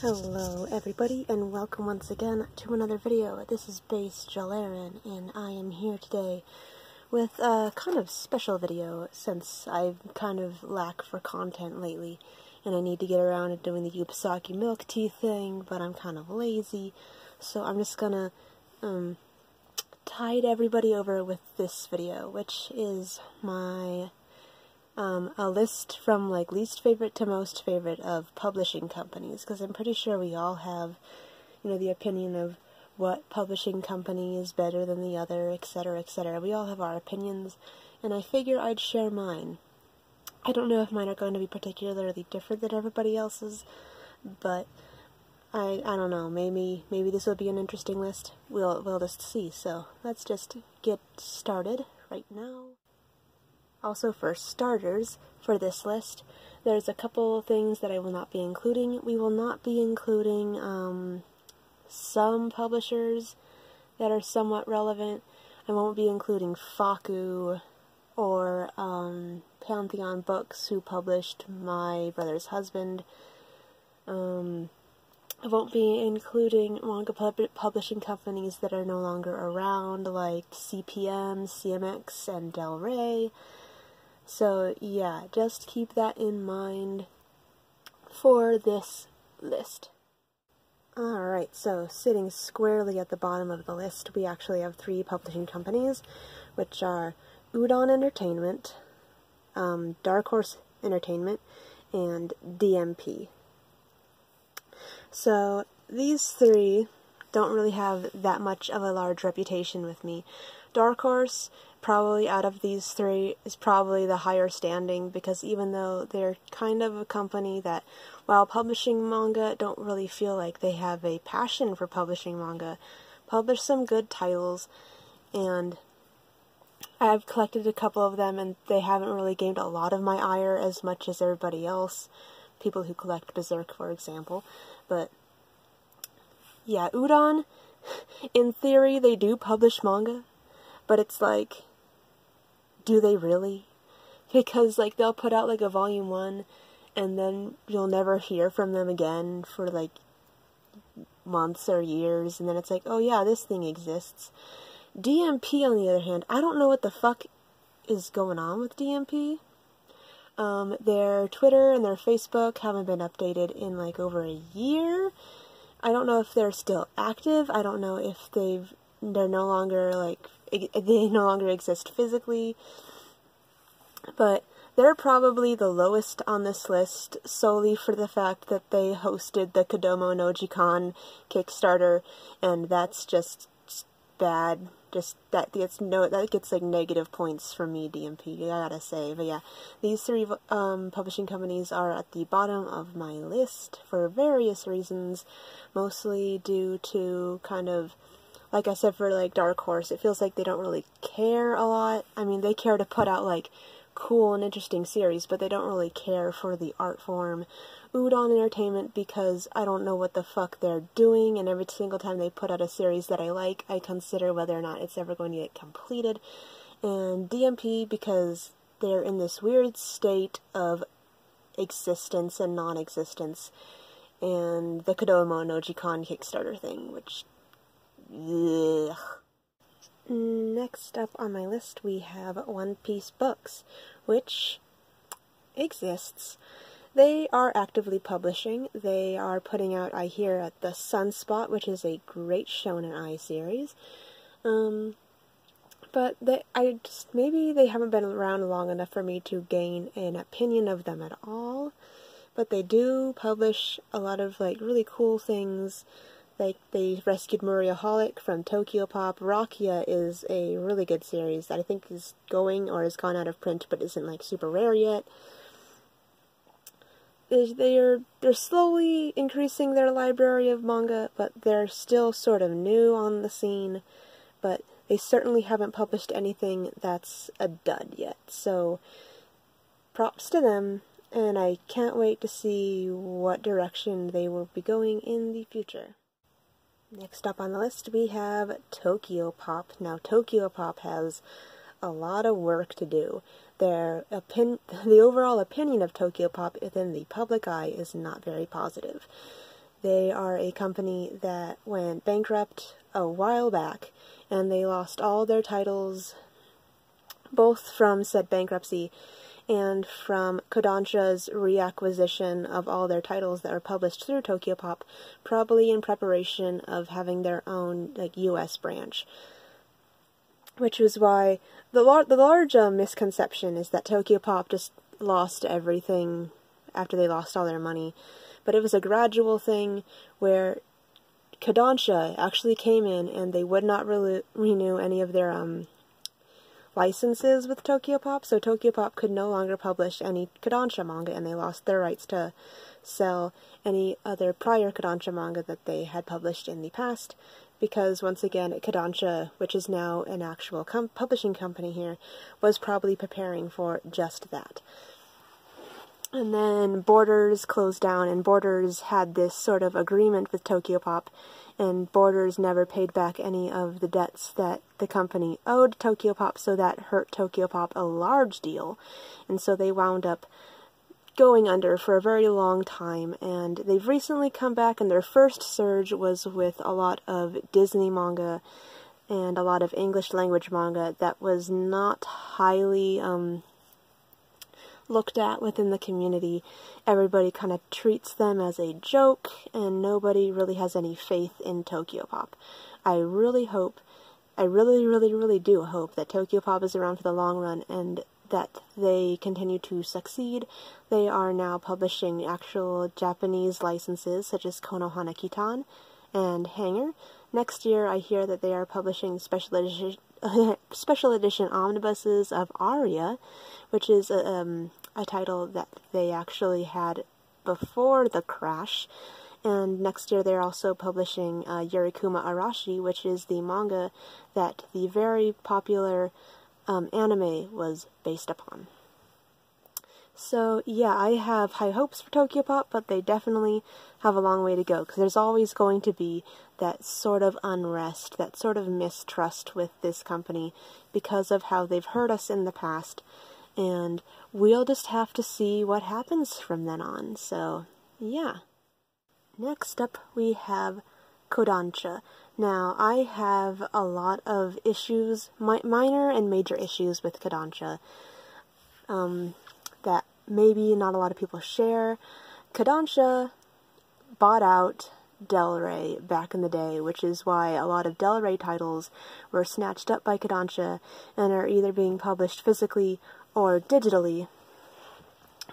Hello everybody, and welcome once again to another video. This is Base Jalarin, and I am here today with a kind of special video since I kind of lack for content lately, and I need to get around to doing the Upasaki milk tea thing, but I'm kind of lazy, so I'm just gonna tide everybody over with this video, which is my a list from like least favorite to most favorite of publishing companies, because I'm pretty sure we all have, the opinion of what publishing company is better than the other, etc., etc. We all have our opinions, and I figure I'd share mine. I don't know if mine are going to be particularly different than everybody else's, but I don't know. Maybe this will be an interesting list. We'll just see. So let's just get started right now. Also, for starters, for this list, there's a couple things that I will not be including. We will not be including some publishers that are somewhat relevant. I won't be including Faku or Pantheon Books, who published My Brother's Husband. I won't be including manga publishing companies that are no longer around, like CPM, CMX, and Del Rey. So yeah, just keep that in mind for this list. Alright, so sitting squarely at the bottom of the list, we actually have three publishing companies, which are Udon Entertainment, Dark Horse Entertainment, and DMP. So these three don't really have that much of a large reputation with me. Dark Horse, probably out of these three, is probably the higher standing, because even though they're kind of a company that, while publishing manga, don't really feel like they have a passion for publishing manga, publish some good titles, and I've collected a couple of them, and they haven't really gained a lot of my ire as much as everybody else, people who collect Berserk, for example. But yeah, Udon, in theory, they do publish manga, but it's like, do they really? Because, like, they'll put out, like, a volume 1, and then you'll never hear from them again for, like, months or years, and then it's like, oh yeah, this thing exists. DMP, on the other hand, I don't know what the fuck is going on with DMP. Their Twitter and their Facebook haven't been updated in, like, over a year. I don't know if they're still active. I don't know if they're no longer, like, they no longer exist physically, but they're probably the lowest on this list solely for the fact that they hosted the Kodomo no Jikan Kickstarter, and that's just bad. Just that gets like negative points from me, DMP, I gotta say. But yeah, these three publishing companies are at the bottom of my list for various reasons, mostly due to kind of, like I said, for like Dark Horse, it feels like they don't really care a lot. I mean, they care to put out like cool and interesting series, but they don't really care for the art form. Udon Entertainment, because I don't know what the fuck they're doing, and every single time they put out a series that I like, I consider whether or not it's ever going to get completed. And DMP, because they're in this weird state of existence and non-existence, and the Kodomo no Jikan Kickstarter thing, which, ugh. Next up on my list, we have One Piece Books, which exists. They are actively publishing. They are putting out, I hear, at the Sunspot, which is a great Shonen Ai series. But maybe they haven't been around long enough for me to gain an opinion of them at all. But they do publish a lot of, like, really cool things. Like, they rescued Muriaholic from Tokyo Pop. Rakia is a really good series that I think is going or has gone out of print but isn't, like, super rare yet. They're slowly increasing their library of manga, but they're still sort of new on the scene. But they certainly haven't published anything that's a dud yet. So, props to them, and I can't wait to see what direction they will be going in the future. Next up on the list, we have Tokyo Pop. Now, Tokyo Pop has a lot of work to do. The overall opinion of Tokyo Pop within the public eye is not very positive. They are a company that went bankrupt a while back, and they lost all their titles, both from said bankruptcy and from Kodansha's reacquisition of all their titles that were published through Tokyopop, probably in preparation of having their own, like, US branch. Which was why the large misconception is that Tokyopop just lost everything after they lost all their money. But it was a gradual thing where Kodansha actually came in and they would not renew any of their licenses with Tokyopop, so Tokyopop could no longer publish any Kodansha manga, and they lost their rights to sell any other prior Kodansha manga that they had published in the past, because once again, Kodansha, which is now an actual publishing company here, was probably preparing for just that. And then Borders closed down, and Borders had this sort of agreement with Tokyopop, and Borders never paid back any of the debts that the company owed Tokyopop, so that hurt Tokyopop a large deal, and so they wound up going under for a very long time, and they've recently come back, and their first surge was with a lot of Disney manga and a lot of English language manga that was not highly looked at within the community. Everybody kind of treats them as a joke, and nobody really has any faith in Tokyopop. I really hope, I really do hope that Tokyopop is around for the long run, and that they continue to succeed. They are now publishing actual Japanese licenses, such as Konohana Kitan and Hanger. Next year, I hear that they are publishing special edition omnibuses of Aria, which is a title that they actually had before the crash. And next year they're also publishing Yurikuma Arashi, which is the manga that the very popular anime was based upon. So yeah, I have high hopes for Tokyopop, but they definitely have a long way to go, because there's always going to be that sort of unrest, that sort of mistrust with this company, because of how they've hurt us in the past, and we'll just have to see what happens from then on. So yeah. Next up we have Kodansha. Now, I have a lot of issues, minor and major issues with Kodansha, that maybe not a lot of people share. Kodansha bought out Del Rey back in the day, which is why a lot of Del Rey titles were snatched up by Kodansha and are either being published physically or digitally.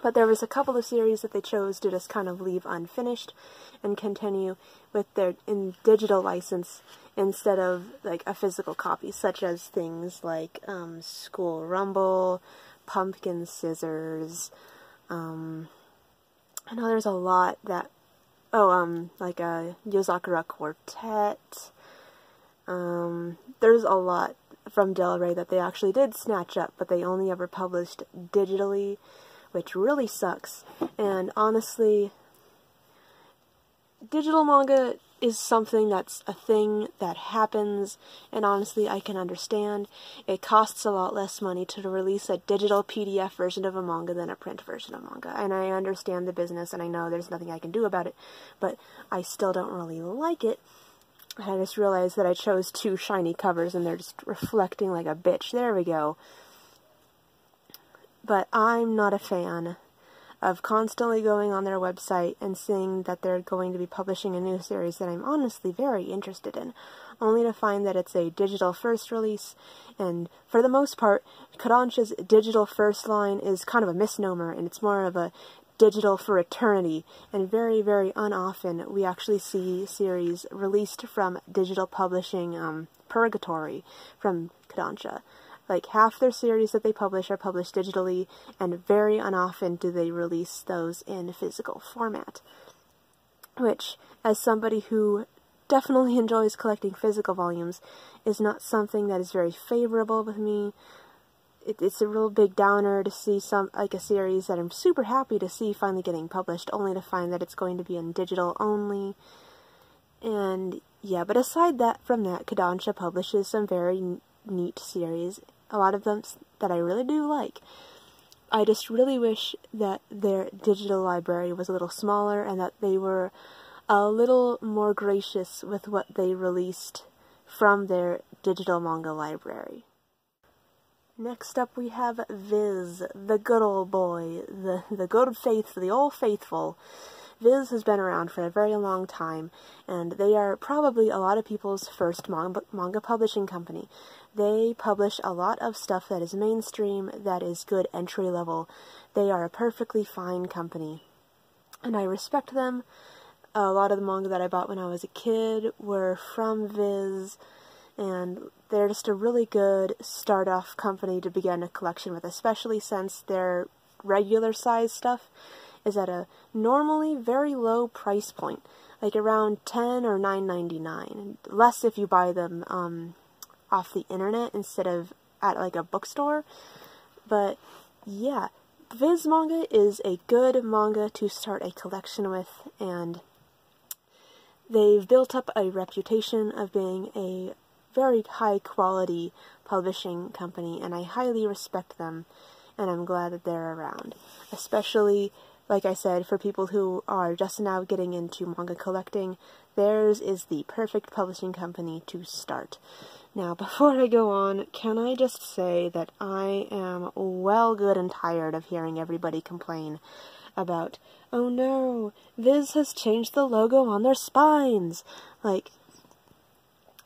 But there was a couple of series that they chose to just kind of leave unfinished and continue with their digital license instead of like a physical copy, such as things like School Rumble, Pumpkin Scissors. I know there's a lot that like a Yozakura Quartet. There's a lot from Del Rey that they actually did snatch up, but they only ever published digitally, which really sucks. And honestly, digital manga is something that's a thing that happens, and honestly, I can understand. It costs a lot less money to release a digital PDF version of a manga than a print version of manga, and I understand the business, and I know there's nothing I can do about it, but I still don't really like it. I just realized that I chose two shiny covers, and they're just reflecting like a bitch. There we go. But I'm not a fan of constantly going on their website and seeing that they're going to be publishing a new series that I'm honestly very interested in, only to find that it's a digital first release. And for the most part, Kodansha's digital first line is kind of a misnomer, and it's more of a digital for eternity, and very, very unoften we actually see series released from digital publishing purgatory from Kodansha. Like, half their series that they publish are published digitally, and very unoften do they release those in physical format. Which, as somebody who definitely enjoys collecting physical volumes, is not something that is very favorable with me. It's a real big downer to see a series that I'm super happy to see finally getting published, only to find that it's going to be in digital only. And yeah, but aside from that, Kodansha publishes some very neat series. A lot of them that I really do like. I just really wish that their digital library was a little smaller, and that they were a little more gracious with what they released from their digital manga library. Next up we have Viz, the good old boy, the good faithful, the old faithful. Viz has been around for a very long time, and they are probably a lot of people's first manga publishing company. They publish a lot of stuff that is mainstream, that is good entry level. They are a perfectly fine company, and I respect them. A lot of the manga that I bought when I was a kid were from Viz, and they're just a really good start-off company to begin a collection with, especially since their regular size stuff is at a normally very low price point, like around $10 or $9.99, less if you buy them off the internet instead of at like a bookstore. But yeah, Viz manga is a good manga to start a collection with, and they've built up a reputation of being a very high quality publishing company, and I highly respect them, and I'm glad that they're around. Especially, like I said, for people who are just now getting into manga collecting, theirs is the perfect publishing company to start. Now, before I go on, can I just say that I am well good and tired of hearing everybody complain about, oh no, Viz has changed the logo on their spines. Like,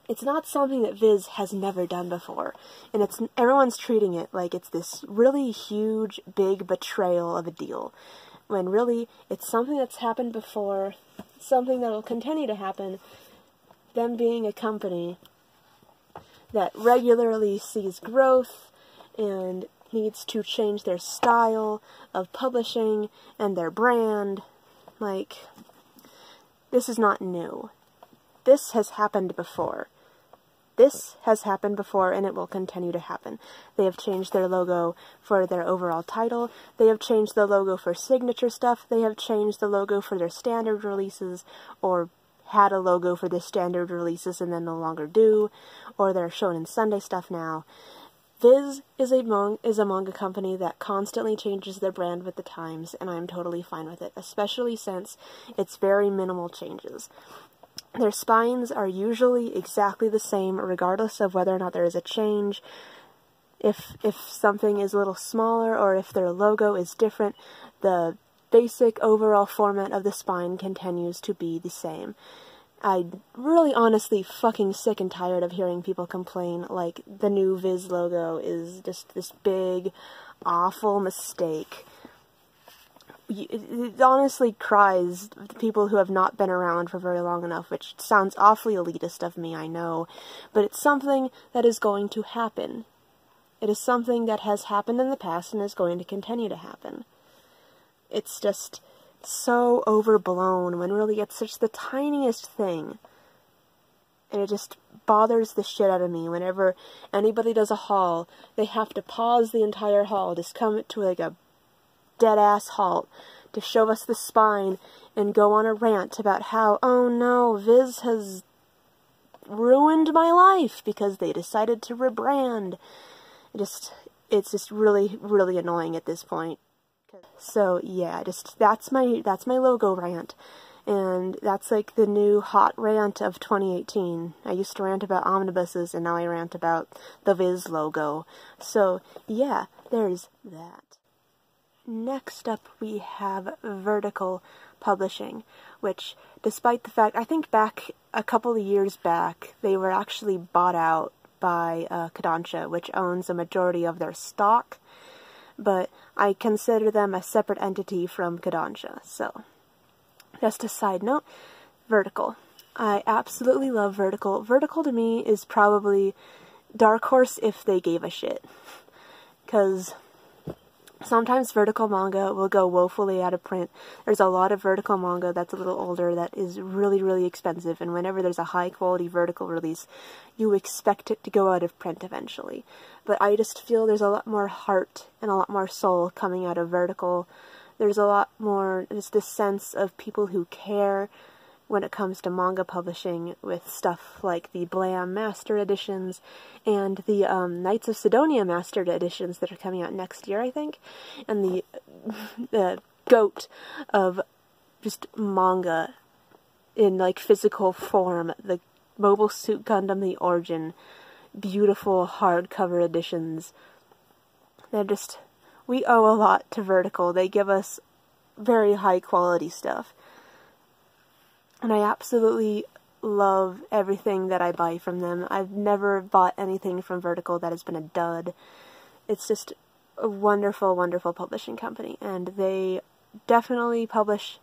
it's not something that Viz has never done before, and everyone's treating it like it's this really huge, big betrayal of a deal, when really it's something that's happened before, something that will continue to happen, them being a company that regularly sees growth and needs to change their style of publishing and their brand. Like, this is not new. This has happened before. This has happened before, and it will continue to happen. They have changed their logo for their overall title. They have changed the logo for signature stuff. They have changed the logo for their standard releases, or had a logo for their standard releases and then no longer do, or they're Shonen Sunday stuff now. Viz is a manga company that constantly changes their brand with the times, and I'm totally fine with it, especially since it's very minimal changes. Their spines are usually exactly the same, regardless of whether or not there is a change. If something is a little smaller, or if their logo is different, the basic overall format of the spine continues to be the same. I'm really honestly fucking sick and tired of hearing people complain like the new Viz logo is just this big, awful mistake. It honestly cries to people who have not been around for very long enough, which sounds awfully elitist of me, I know, but it's something that is going to happen. It is something that has happened in the past and is going to continue to happen. It's just so overblown when really it's just the tiniest thing. And it just bothers the shit out of me whenever anybody does a haul. They have to pause the entire haul, just come to like a dead-ass halt to show us the spine and go on a rant about how, oh no, Viz has ruined my life because they decided to rebrand. It's just really, really annoying at this point. So yeah, that's my logo rant, and that's like the new hot rant of 2018. I used to rant about omnibuses, and now I rant about the Viz logo. So yeah, there's that. Next up we have Vertical Publishing, which, despite the fact, I think back a couple of years back, they were actually bought out by Kodansha, which owns a majority of their stock, but I consider them a separate entity from Kodansha. So, just a side note, Vertical. I absolutely love Vertical. Vertical to me is probably Dark Horse if they gave a shit. Because sometimes Vertical manga will go woefully out of print. There's a lot of Vertical manga that's a little older that is really, really expensive, and whenever there's a high-quality Vertical release, you expect it to go out of print eventually. But I just feel there's a lot more heart and a lot more soul coming out of Vertical. There's a lot more, just this sense of people who care when it comes to manga publishing, with stuff like the Blam Master Editions and the Knights of Sidonia Mastered Editions that are coming out next year, I think, and the GOAT of just manga in like physical form, the Mobile Suit Gundam The Origin, beautiful hardcover editions. They're just, we owe a lot to Vertical. They give us very high quality stuff. And I absolutely love everything that I buy from them. I've never bought anything from Vertical that has been a dud. It's just a wonderful, wonderful publishing company, and they definitely publish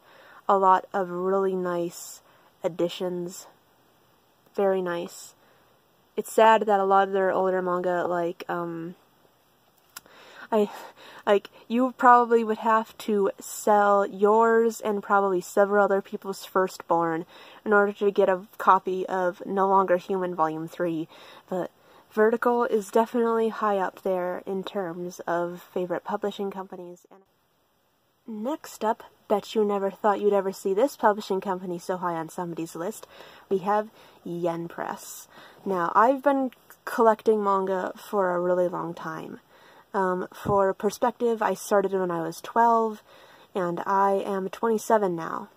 a lot of really nice editions. Very nice. It's sad that a lot of their older manga, you probably would have to sell yours and probably several other people's Firstborn in order to get a copy of No Longer Human Volume 3, but Vertical is definitely high up there in terms of favorite publishing companies. Next up, bet you never thought you'd ever see this publishing company so high on somebody's list, we have Yen Press. Now, I've been collecting manga for a really long time. For perspective, I started when I was 12, and I am 27 now.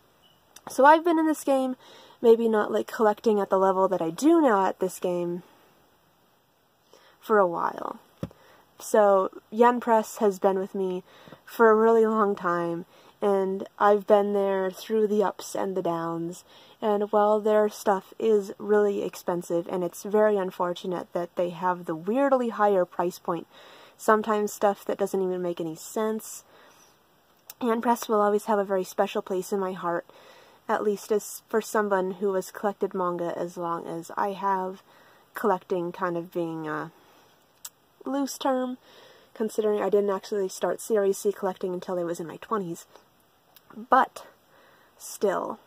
So I've been in this game, maybe not like collecting at the level that I do now at this game, for a while. So Yen Press has been with me for a really long time, and I've been there through the ups and the downs, and while their stuff is really expensive, and it's very unfortunate that they have the weirdly higher price point, sometimes stuff that doesn't even make any sense, Yen Press will always have a very special place in my heart, at least as for someone who has collected manga as long as I have, collecting kind of being a loose term, considering I didn't actually start seriously collecting until I was in my 20s. But still,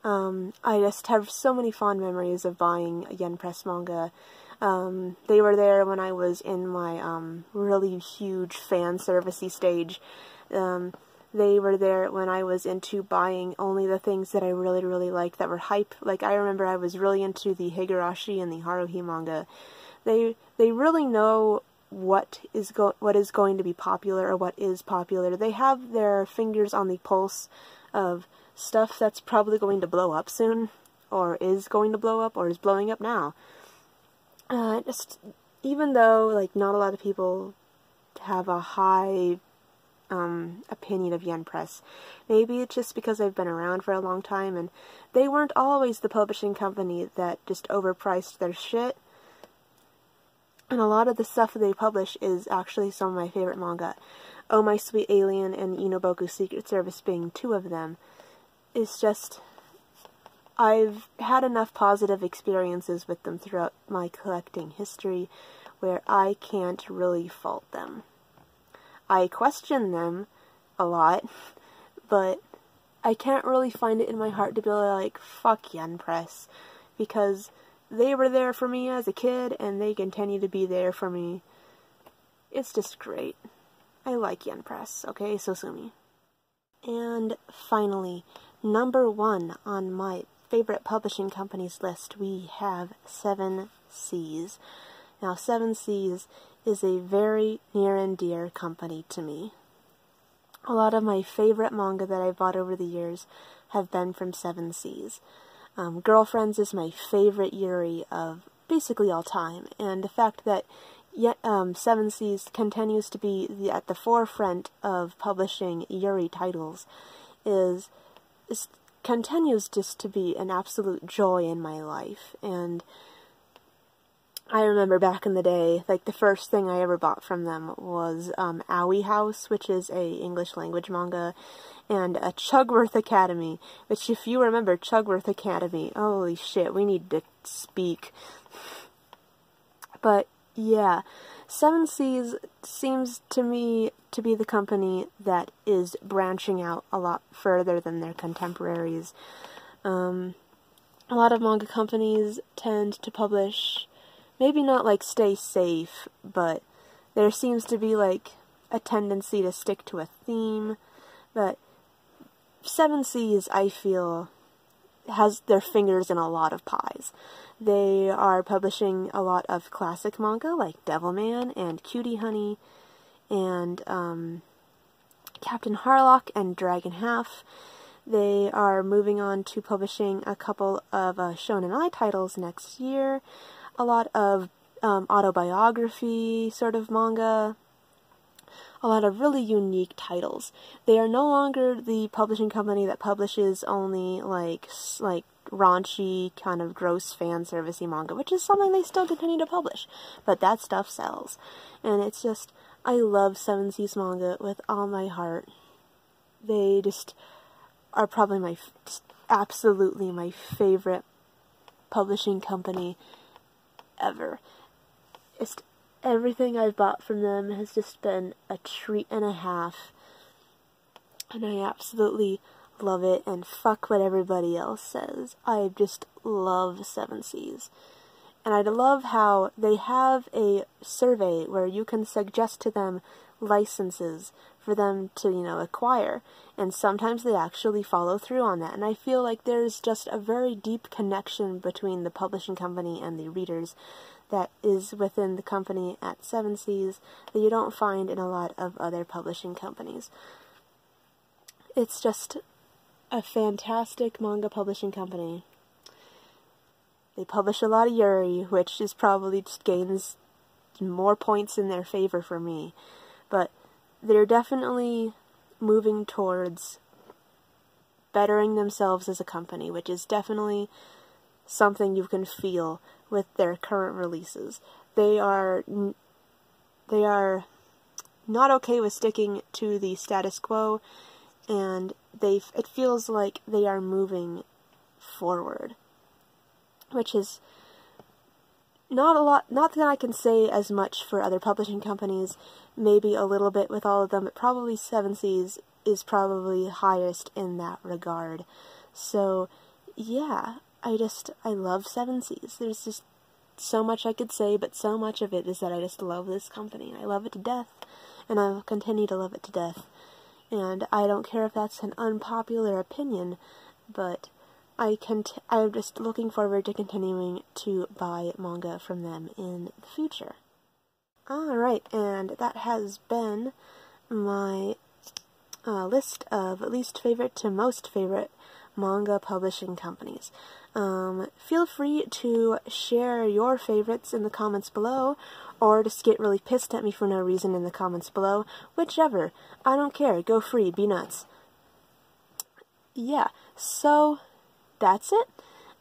I just have so many fond memories of buying Yen Press manga. They were there when I was in my really huge fan servicey stage. They were there when I was into buying only the things that I really, really liked that were hype. Like, I remember I was really into the Higurashi and the Haruhi manga. They really know what is going to be popular or what is popular. They have their fingers on the pulse of stuff that's probably going to blow up soon, or is going to blow up, or is blowing up now. Just, even though, like, not a lot of people have a high opinion of Yen Press, maybe it's just because they've been around for a long time, and they weren't always the publishing company that just overpriced their shit. And a lot of the stuff that they publish is actually some of my favorite manga. Oh My Sweet Alien and Inoboku Secret Service being two of them. It's just, I've had enough positive experiences with them throughout my collecting history where I can't really fault them. I question them a lot, but I can't really find it in my heart to be like, fuck Yen Press, because they were there for me as a kid, and they continue to be there for me. It's just great. I like Yen Press, okay, so sue me. And finally, number 1 on my favorite publishing companies list, we have 7 Seas. Now, 7 Seas is a very near and dear company to me. A lot of my favorite manga that I've bought over the years have been from 7 Seas. Girlfriends is my favorite Yuri of basically all time, and the fact that 7 Seas continues to be at the forefront of publishing Yuri titles continues just to be an absolute joy in my life. And I remember back in the day, like, the first thing I ever bought from them was Owie House, which is a English language manga, and a Chugworth Academy, which, if you remember Chugworth Academy, holy shit, we need to speak. But yeah, 7 Seas seems to me to be the company that is branching out a lot further than their contemporaries. A lot of manga companies tend to publish, maybe not like stay safe, but there seems to be like a tendency to stick to a theme. But 7 Seas, I feel, has their fingers in a lot of pies. They are publishing a lot of classic manga like Devilman and Cutie Honey and Captain Harlock and Dragon Half. They are moving on to publishing a couple of Shonen Ai titles next year, a lot of autobiography sort of manga, a lot of really unique titles. They are no longer the publishing company that publishes only like raunchy, kind of gross fan servicey manga, which is something they still continue to publish, but that stuff sells. And it's just, I love Seven Seas manga with all my heart. They just are probably absolutely my favorite publishing company ever. Just everything I've bought from them has just been a treat and a half, and I absolutely love it, and fuck what everybody else says. I just love Seven Seas. And I love how they have a survey where you can suggest to them licenses for them to, acquire. And sometimes they actually follow through on that. And I feel like there's just a very deep connection between the publishing company and the readers that is within the company at Seven Seas that you don't find in a lot of other publishing companies. It's just a fantastic manga publishing company. They publish a lot of Yuri, which is probably just gains more points in their favor for me. But they're definitely moving towards bettering themselves as a company, which is definitely something you can feel with their current releases. They are not okay with sticking to the status quo, and it feels like they are moving forward, which is not that I can say as much for other publishing companies, maybe a little bit with all of them, but probably Seven Seas is probably highest in that regard. So, yeah, I love Seven Seas. There's just so much I could say, but so much of it is that I just love this company. I love it to death, and I will continue to love it to death. And I don't care if that's an unpopular opinion, but I'm just looking forward to continuing to buy manga from them in the future. Alright, and that has been my list of least favorite to most favorite manga publishing companies. Feel free to share your favorites in the comments below, or just get really pissed at me for no reason in the comments below. Whichever. I don't care. Go free. Be nuts. Yeah, so that's it.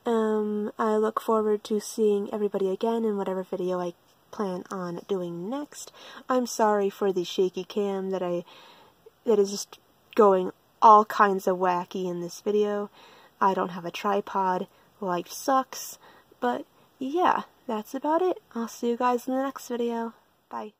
I look forward to seeing everybody again in whatever video I plan on doing next. I'm sorry for the shaky cam that is just going all kinds of wacky in this video. I don't have a tripod. Life sucks. But yeah, that's about it. I'll see you guys in the next video. Bye.